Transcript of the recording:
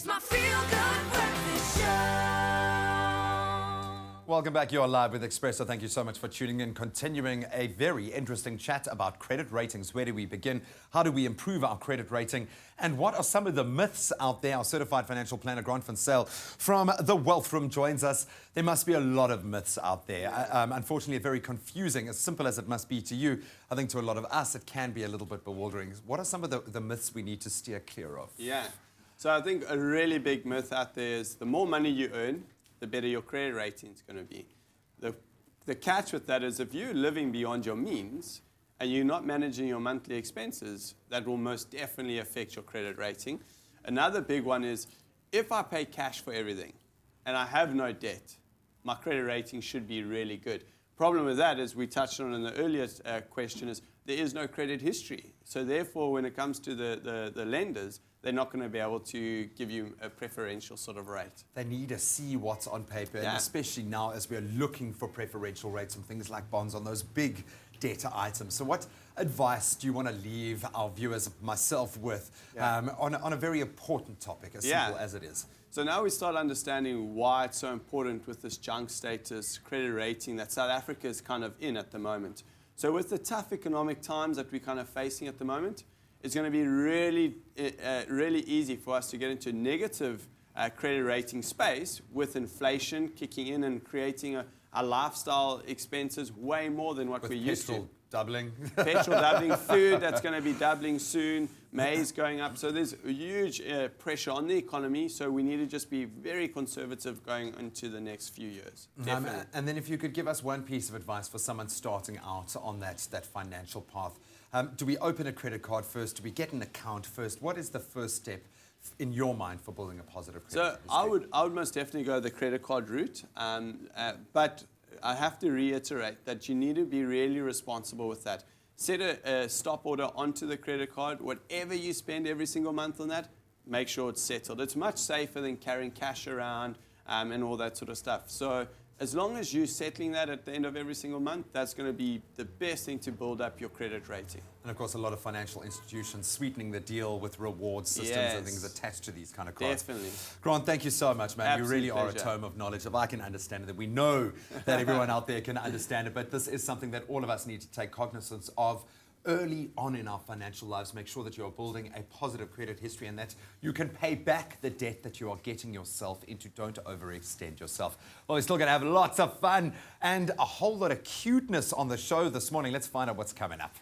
my feel-good breakfast show. Welcome back. You're live with Expresso. Thank you so much for tuning in. Continuing a very interesting chat about credit ratings. Where do we begin? How do we improve our credit rating? And what are some of the myths out there? Our certified financial planner, Grant van Zyl from The Wealth Room, joins us. There must be a lot of myths out there. Unfortunately, very confusing. As simple as it must be to you, I think to a lot of us, it can be a little bit bewildering. What are some of the myths we need to steer clear of? Yeah. So I think a really big myth out there is the more money you earn, the better your credit rating is going to be. The catch with that is if you're living beyond your means and you're not managing your monthly expenses, that will most definitely affect your credit rating. Another big one is if I pay cash for everything and I have no debt, my credit rating should be really good. Problem with that, as we touched on in the earlier question, is there is no credit history. So therefore, when it comes to the lenders, they're not going to be able to give you a preferential sort of rate. They need to see what's on paper, and especially now as we're looking for preferential rates and things like bonds on those big data items. So what advice do you want to leave our viewers, myself, with on a very important topic, as simple as it is? So now we start understanding why it's so important with this junk status credit rating that South Africa is kind of in at the moment. So with the tough economic times that we're kind of facing at the moment, it's going to be really easy for us to get into negative credit rating space with inflation kicking in and creating our lifestyle expenses way more than what we're used to. Doubling. Petrol doubling, food that's going to be doubling soon, maize going up. So there's a huge pressure on the economy. So we need to just be very conservative going into the next few years. Definitely. And then if you could give us one piece of advice for someone starting out on that financial path. Do we open a credit card first? Do we get an account first? What is the first step in your mind for building a positive credit history? So I would most definitely go the credit card route. But I have to reiterate that you need to be really responsible with that. Set a stop order onto the credit card. Whatever you spend every single month on that, make sure it's settled. It's much safer than carrying cash around and all that sort of stuff. So as long as you're settling that at the end of every single month, that's going to be the best thing to build up your credit rating. And of course, a lot of financial institutions sweetening the deal with reward systems and things attached to these kind of cards. Definitely. Grant, thank you so much, man. Absolute you really are a pleasure. tome of knowledge. If I can understand it, that we know that everyone out there can understand it, but this is something that all of us need to take cognizance of early on in our financial lives. Make sure that you're building a positive credit history and that you can pay back the debt that you are getting yourself into. Don't overextend yourself. Well, we're still going to have lots of fun and a whole lot of cuteness on the show this morning. Let's find out what's coming up.